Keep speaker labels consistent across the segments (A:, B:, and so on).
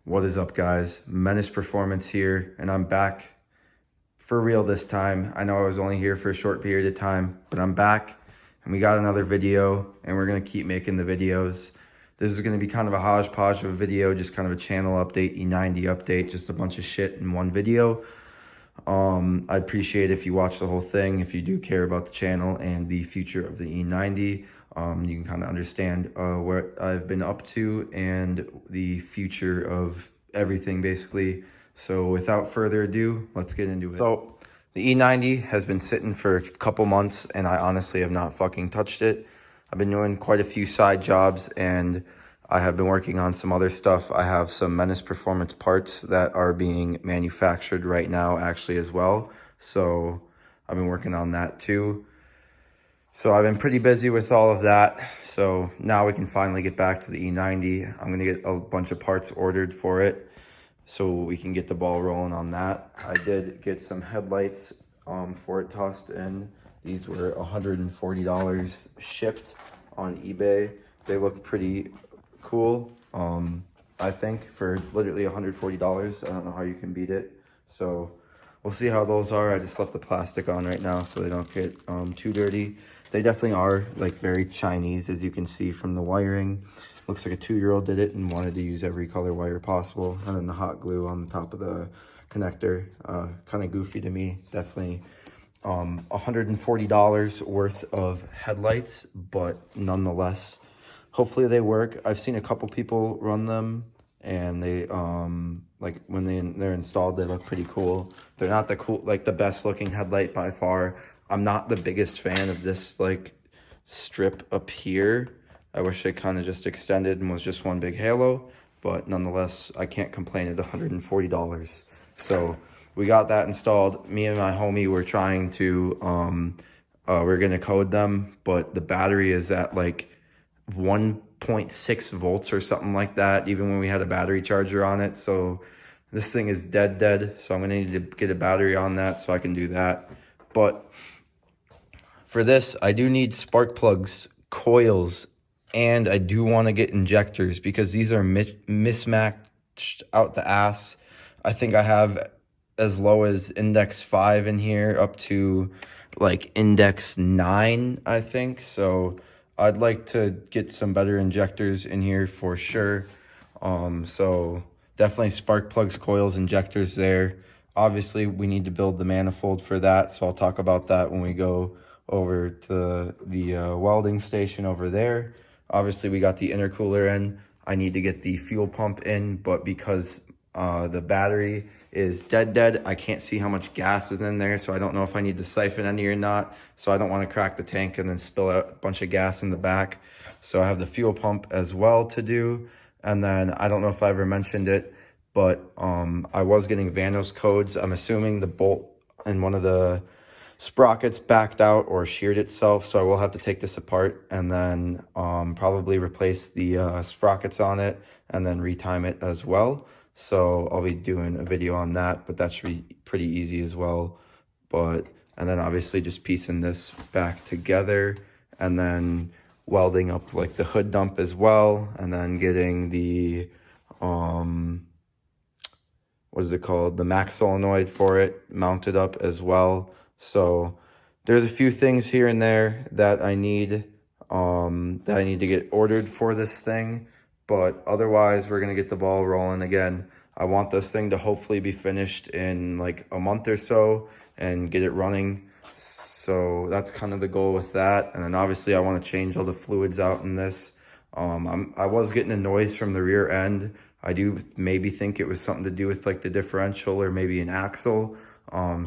A: What is up, guys? Menace Performance here, and I'm back for real this time. I know I was only here for a short period of time, but I'm back, and we got another video, and we're going to keep making the videos. This is going to be kind of a hodgepodge of a video, just kind of a channel update, E90 update, just a bunch of shit in one video. I appreciate if you watch the whole thing, if you do care about the channel and the future of the E90. You can kind of understand what I've been up to and the future of everything, basically. So without further ado, let's get into it. So the E90 has been sitting for a couple months, and I honestly have not fucking touched it. I've been doing quite a few side jobs, and I have been working on some other stuff. I have some Menace Performance parts that are being manufactured right now, actually, as well. So I've been working on that too. So I've been pretty busy with all of that. So now we can finally get back to the E90. I'm going to get a bunch of parts ordered for it so we can get the ball rolling on that. I did get some headlights for it tossed in. These were $140 shipped on eBay. They look pretty cool, I think, for literally $140. I don't know how you can beat it. So we'll see how those are. I just left the plastic on right now so they don't get too dirty. They definitely are like very Chinese, as you can see from the wiring. Looks like a 2-year-old did it and wanted to use every color wire possible. And then the hot glue on the top of the connector, kind of goofy to me. Definitely $140 worth of headlights, but nonetheless, hopefully they work. I've seen a couple people run them, and they like when they're installed, they look pretty cool. They're not the best looking headlight by far. I'm not the biggest fan of this like strip up here. I wish they kind of just extended and was just one big halo, but nonetheless, I can't complain at $140. So we got that installed. Me and my homie were trying to we're gonna code them, but the battery is at like 1.6 volts or something like that, even when we had a battery charger on it. So this thing is dead. So I'm gonna need to get a battery on that so I can do that. But for this, I do need spark plugs, coils, and I do want to get injectors because these are mismatched out the ass. I think I have as low as index 5 in here up to like index 9, I think. So I'd like to get some better injectors in here for sure. So definitely spark plugs, coils, injectors there. Obviously, we need to build the manifold for that, so I'll talk about that when we go over to the welding station over there. Obviously, we got the intercooler in. I need to get the fuel pump in, but because the battery is dead, I can't see how much gas is in there, so I don't know if I need to siphon any or not. So I don't want to crack the tank and then spill out a bunch of gas in the back. So I have the fuel pump as well to do. And then I don't know if I ever mentioned it, but I was getting Vanos codes. I'm assuming the bolt in one of the sprockets backed out or sheared itself, so I will have to take this apart and then probably replace the sprockets on it and then retime it as well. So I'll be doing a video on that, but that should be pretty easy as well. And then obviously just piecing this back together and then welding up like the hood dump as well, and then getting the what is it called, the max solenoid for it mounted up as well. So there's a few things here and there that I need to get ordered for this thing, but otherwise we're gonna get the ball rolling again. I want this thing to hopefully be finished in like a month or so and get it running. So that's kind of the goal with that. And then obviously I want to change all the fluids out in this. I was getting a noise from the rear end. I do maybe think it was something to do with like the differential or maybe an axle.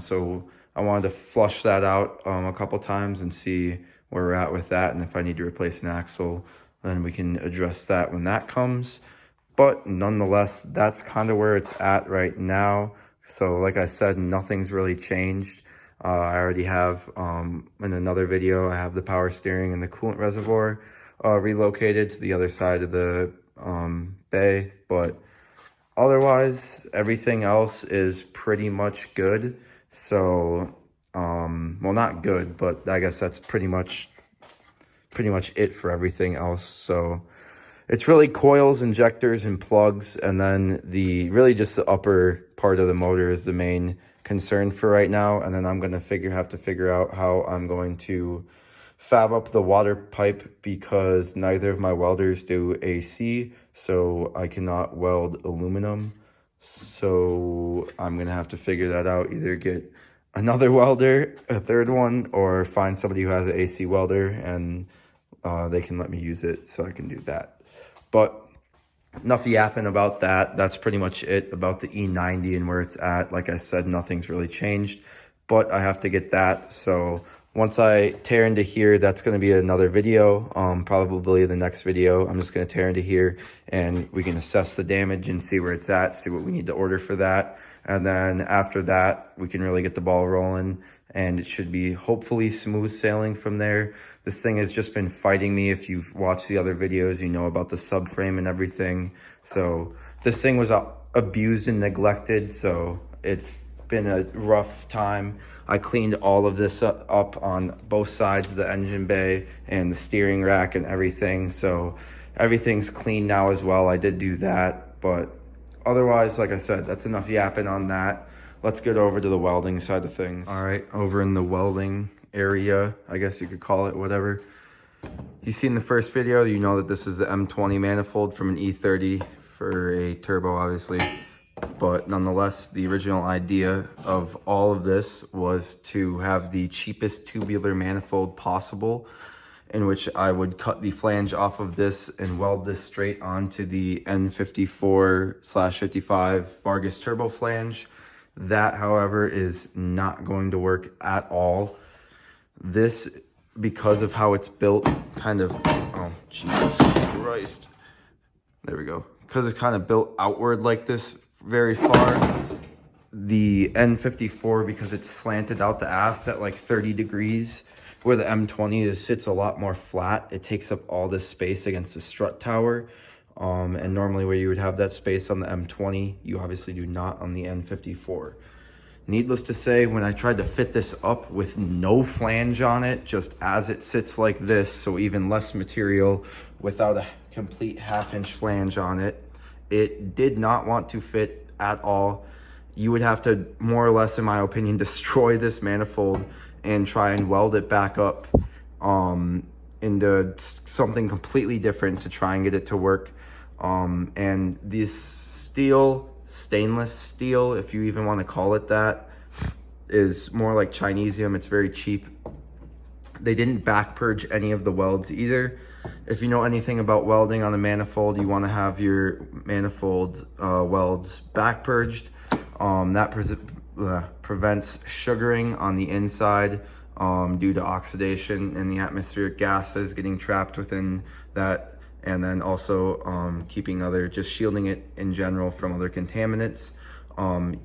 A: So I wanted to flush that out a couple times and see where we're at with that. And if I need to replace an axle, then we can address that when that comes. But nonetheless, that's kind of where it's at right now. So like I said, nothing's really changed. I already have, in another video, I have the power steering and the coolant reservoir relocated to the other side of the bay. But otherwise, everything else is pretty much good. So, well, not good, but I guess that's pretty much it for everything else. So It's really coils, injectors, and plugs, and then really just the upper part of the motor is the main concern for right now. And then I'm going to have to figure out how I'm going to fab up the water pipe, because neither of my welders do AC, so I cannot weld aluminum. So I'm going to have to figure that out, either get another welder, a third one, or find somebody who has an AC welder and they can let me use it so I can do that. But enough yapping about that. That's pretty much it about the E90 and where it's at. Like I said, nothing's really changed, but I have to get that. So once I tear into here, that's going to be another video, probably the next video. I'm just going to tear into here and we can assess the damage and see where it's at, see what we need to order for that. And then after that, we can really get the ball rolling, and it should be hopefully smooth sailing from there. This thing has just been fighting me. If you've watched the other videos, you know about the subframe and everything. So this thing was abused and neglected, so it's been a rough time. I cleaned all of this up on both sides of the engine bay and the steering rack and everything, so everything's clean now as well. I did do that, but otherwise, like I said, that's enough yapping on that. Let's get over to the welding side of things. All right, over in the welding area, I guess you could call it, whatever. You see in the first video, you know that this is the M20 manifold from an E30 for a turbo, obviously. But nonetheless, the original idea of all of this was to have the cheapest tubular manifold possible, in which I would cut the flange off of this and weld this straight onto the N54/55 Vargas turbo flange. That, however, is not going to work at all. This, because of how it's built, kind of, oh, Jesus Christ. There we go. Because it's kind of built outward like this very far. The N54, because it's slanted out the ass at like 30 degrees, where the M20 sits a lot more flat. It takes up all this space against the strut tower. And normally where you would have that space on the M20, you obviously do not on the N54. Needless to say, when I tried to fit this up with no flange on it, just as it sits like this, so even less material, without a complete half-inch flange on it, it did not want to fit at all. You would have to, more or less, in my opinion, destroy this manifold and try and weld it back up into something completely different to try and get it to work. And this stainless steel, if you even want to call it that, is more like Chinesium. It's very cheap. They didn't back purge any of the welds either. If you know anything about welding on a manifold, you want to have your manifold welds back purged. That prevents sugaring on the inside due to oxidation and the atmospheric gases getting trapped within that, and then also just shielding it in general from other contaminants.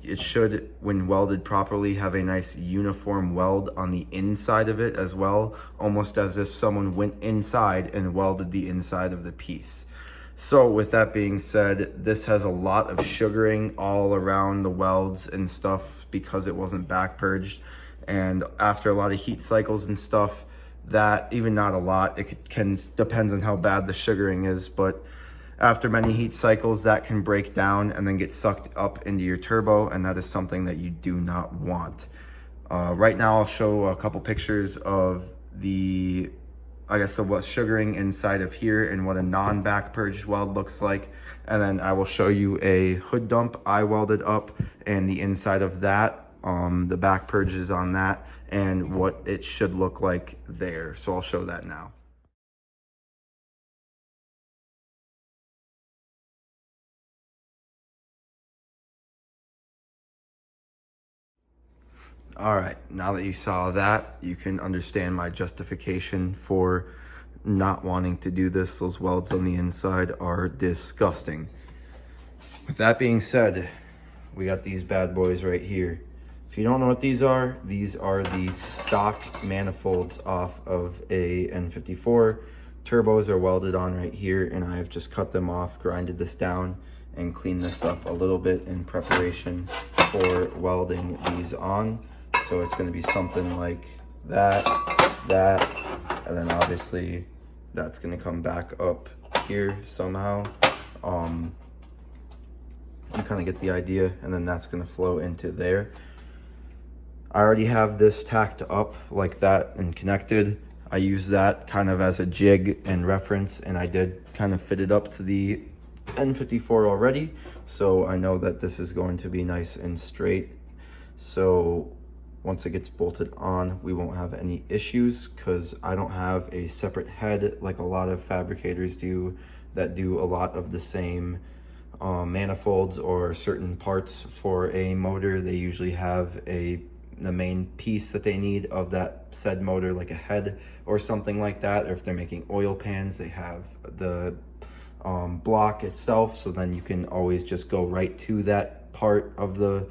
A: It should, when welded properly, have a nice uniform weld on the inside of it as well, almost as if someone went inside and welded the inside of the piece. So with that being said, this has a lot of sugaring all around the welds and stuff because it wasn't back purged. And after a lot of heat cycles and stuff, that, even not a lot, it depends on how bad the sugaring is, but after many heat cycles, that can break down and then get sucked up into your turbo, and that is something that you do not want. Right now, I'll show a couple pictures of what's sugaring inside of here and what a non-back purged weld looks like, and then I will show you a hood dump I welded up and the inside of that, the back purges on that, and what it should look like there. So I'll show that now. All right, now that you saw that, you can understand my justification for not wanting to do this. Those welds on the inside are disgusting. With that being said, we got these bad boys right here. If you don't know what these are the stock manifolds off of a N54. Turbos are welded on right here, and I have just cut them off, grinded this down, and cleaned this up a little bit in preparation for welding these on. So it's going to be something like that, and then obviously that's going to come back up here somehow. You kind of get the idea, and then that's going to flow into there. I already have this tacked up like that and connected. I use that kind of as a jig and reference, and I did kind of fit it up to the N54 already, so I know that this is going to be nice and straight. So once it gets bolted on, we won't have any issues, because I don't have a separate head like a lot of fabricators do that do a lot of the same manifolds or certain parts for a motor. They usually have the main piece that they need of that said motor, like a head or something like that. Or if they're making oil pans, they have the block itself, so then you can always just go right to that part of the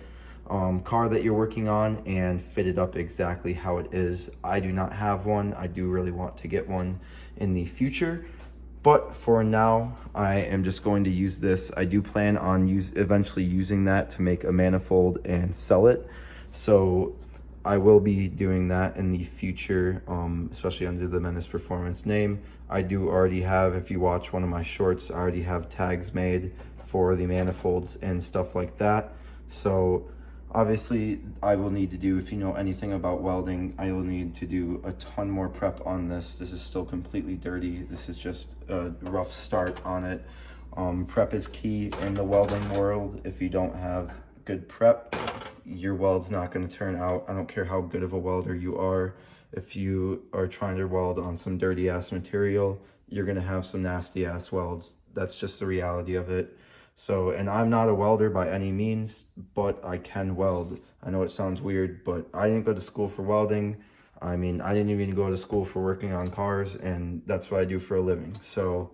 A: car that you're working on and fit it up exactly how it is. I do not have one. I do really want to get one in the future, but for now I am just going to use this. I do plan on eventually using that to make a manifold and sell it, so I will be doing that in the future, especially under the Menace Performance name. I do already have, if you watch one of my shorts, I already have tags made for the manifolds and stuff like that. So obviously I will need to do, if you know anything about welding, I will need to do a ton more prep on this. This is still completely dirty. This is just a rough start on it. Prep is key in the welding world. If you don't have good prep, your weld's not going to turn out. I don't care how good of a welder you are. If you are trying to weld on some dirty ass material, you're going to have some nasty ass welds. That's just the reality of it. So, and I'm not a welder by any means, but I can weld. I know it sounds weird, but I didn't go to school for welding. I mean, I didn't even go to school for working on cars, and that's what I do for a living. So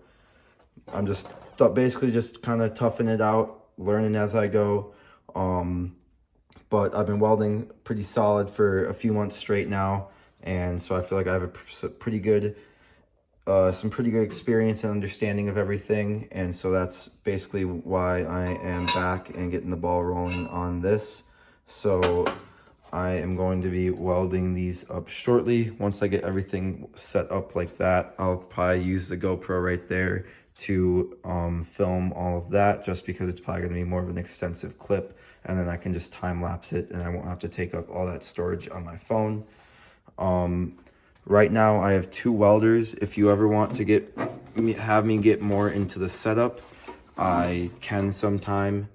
A: I'm just basically just kind of toughing it out, learning as I go. But I've been welding pretty solid for a few months straight now, and so I feel like I have a pretty good some pretty good experience and understanding of everything. And so that's basically why I am back and getting the ball rolling on this. So I am going to be welding these up shortly. Once I get everything set up like that, I'll probably use the GoPro right there to film all of that, just because it's probably going to be more of an extensive clip, and then I can just time lapse it and I won't have to take up all that storage on my phone. Right now I have 2 welders. If you ever want to have me get more into the setup, I can sometime.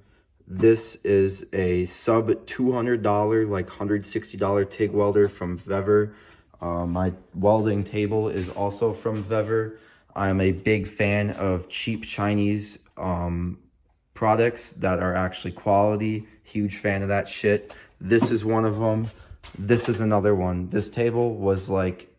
A: This is a sub $200, like $160 TIG welder from Vever. My welding table is also from Vever. I'm a big fan of cheap Chinese products that are actually quality. Huge fan of that shit. This is one of them. This is another one. This table was like,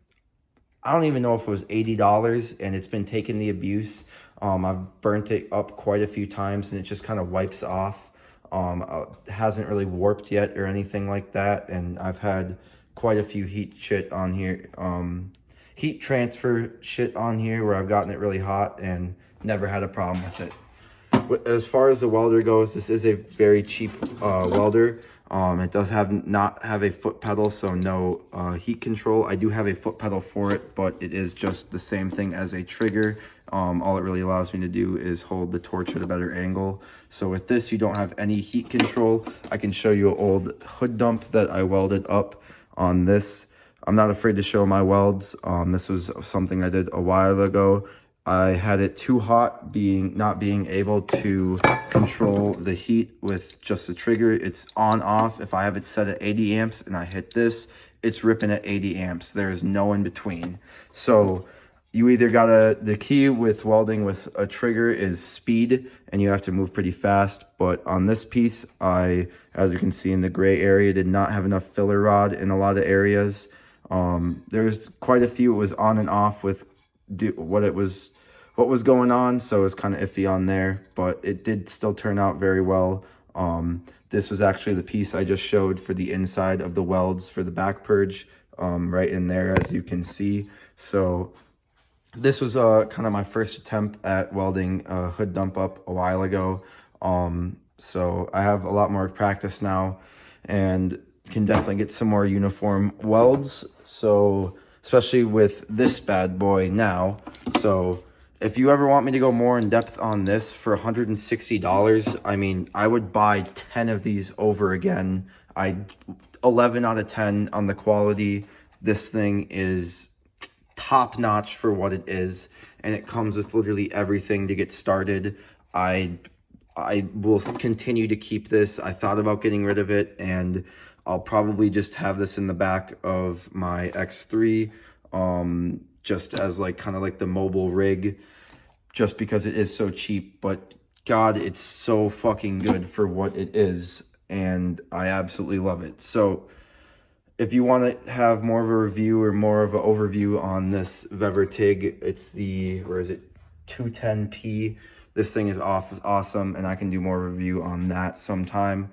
A: I don't even know if it was $80, and it's been taking the abuse. I've burnt it up quite a few times, and it just kind of wipes off. It hasn't really warped yet or anything like that, and I've had quite a few heat transfer shit on here where I've gotten it really hot and never had a problem with it. As far as the welder goes, this is a very cheap welder. It does not have a foot pedal, so no heat control. I do have a foot pedal for it, but it is just the same thing as a trigger. All it really allows me to do is hold the torch at a better angle. So with this, you don't have any heat control. I can show you an old hood dump that I welded up on this. I'm not afraid to show my welds. This was something I did a while ago. I had it too hot, not being able to control the heat with just the trigger. It's on off. If I have it set at 80 amps and I hit this, it's ripping at 80 amps. There is no in between. So you either the key with welding with a trigger is speed, and you have to move pretty fast. But on this piece, as you can see in the gray area, did not have enough filler rod in a lot of areas. There's quite a few. It was on and off with what was going on, so it was kind of iffy on there, but it did still turn out very well. This was actually the piece I just showed for the inside of the welds for the back purge, right in there, as you can see. So this was kind of my first attempt at welding a hood dump up a while ago. So I have a lot more practice now and can definitely get some more uniform welds. So especially with this bad boy now. So If you ever want me to go more in depth on this for $160, I mean, I would buy 10 of these over again. 11 out of 10 on the quality. This thing is top notch for what it is, and it comes with literally everything to get started. I will continue to keep this. I thought about getting rid of it, and I'll probably just have this in the back of my X3, just as like kind of like the mobile rig, just because it is so cheap. But God, it's so fucking good for what it is, and I absolutely love it. So if you want to have more of a review or more of an overview on this Wevertig, it's the, where is it, 210P. This thing is awesome, and I can do more review on that sometime.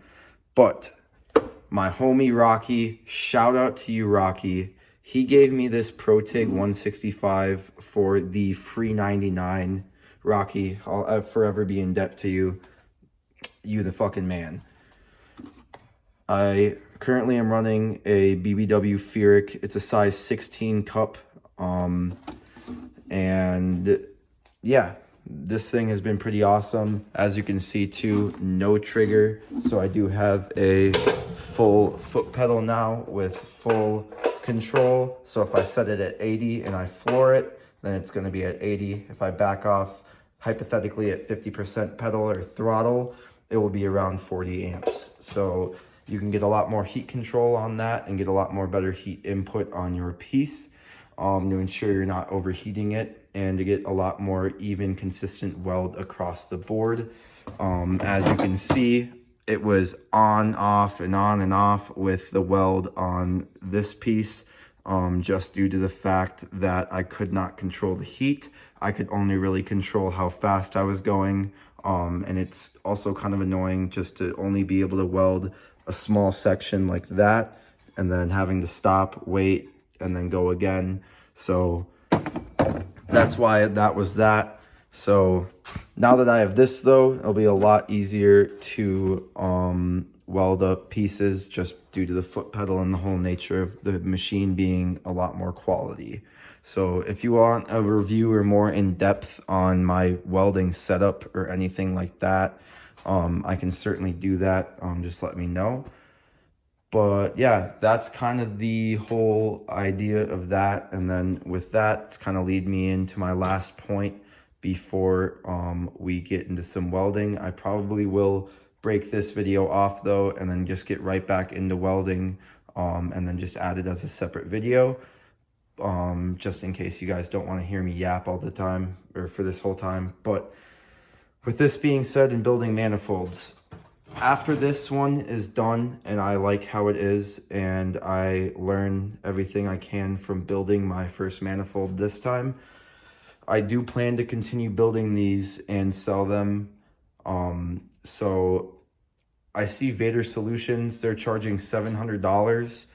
A: But my homie Rocky, shout out to you, Rocky. He gave me this ProTig 165 for the free 99. Rocky, I'll forever be in debt to you. You the fucking man. I currently am running a BBW Furic. It's a size 16 cup. And yeah, this thing has been pretty awesome. As you can see too, no trigger. So I do have a full foot pedal now with full control. So if I set it at 80 and I floor it, then it's going to be at 80. If I back off hypothetically at 50% pedal or throttle, it will be around 40 amps. So you can get a lot more heat control on that and get a lot more better heat input on your piece, to ensure you're not overheating it, and to get a lot more even, consistent weld across the board. As you can see, it was on, off, and on and off with the weld on this piece, just due to the fact that I could not control the heat. I could only really control how fast I was going. And it's also kind of annoying just to only be able to weld a small section like that, and then having to stop, wait, and then go again. So that's why that was that. So now that I have this though, it'll be a lot easier to weld up pieces, just due to the foot pedal and the whole nature of the machine being a lot more quality. So if you want a review or more in depth on my welding setup or anything like that, I can certainly do that. Just let me know. But yeah, that's kind of the whole idea of that. And then with that, it's kind of lead me into my last point before we get into some welding. I probably will break this video off though, and then just get right back into welding, and then just add it as a separate video, just in case you guys don't want to hear me yap all the time, or for this whole time. But with this being said, in building manifolds, after this one is done and I like how it is, and I learn everything I can from building my first manifold this time, I do plan to continue building these and sell them. So I see Vader Solutions, they're charging $700,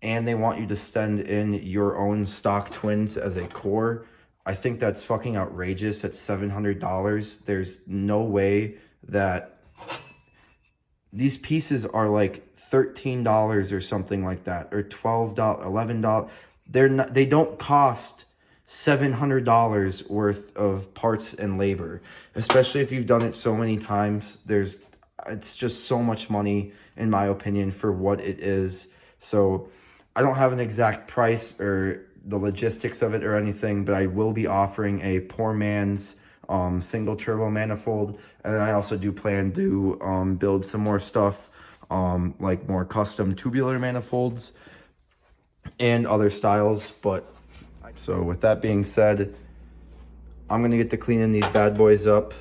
A: and they want you to send in your own stock twins as a core. I think that's fucking outrageous at $700. There's no way that these pieces are like $13 or something like that, or $12, $11. They don't cost $700 worth of parts and labor, especially if you've done it so many times. It's just so much money, in my opinion, for what it is. So I don't have an exact price or the logistics of it or anything, but I will be offering a poor man's single turbo manifold. And then I also do plan to build some more stuff, like more custom tubular manifolds and other styles. But so with that being said, I'm gonna get to cleaning these bad boys up,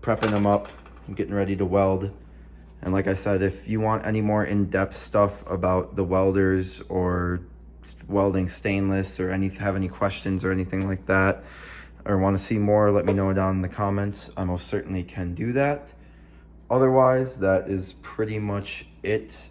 A: prepping them up, and getting ready to weld. And like I said, if you want any more in-depth stuff about the welders or welding stainless, or have any questions or anything like that, or want to see more, let me know down in the comments. I most certainly can do that. Otherwise, that is pretty much it.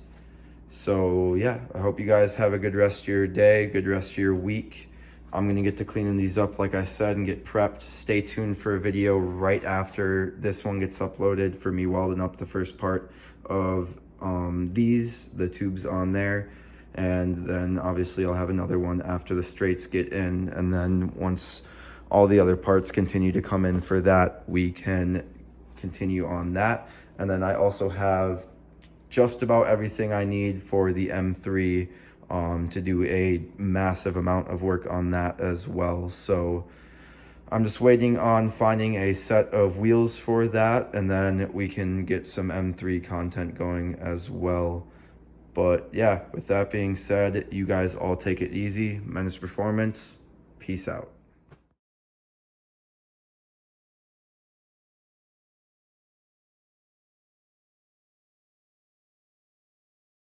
A: So yeah, I hope you guys have a good rest of your day, good rest of your week. I'm gonna get to cleaning these up, like I said, and get prepped. Stay tuned for a video right after this one gets uploaded for me welding up the first part of the tubes on there. And then obviously I'll have another one after the straights get in. And then once all the other parts continue to come in for that, we can continue on that. And then I also have just about everything I need for the M3 to do a massive amount of work on that as well. So I'm just waiting on finding a set of wheels for that, and then we can get some M3 content going as well. But yeah, with that being said, you guys all take it easy. Menace Performance, peace out.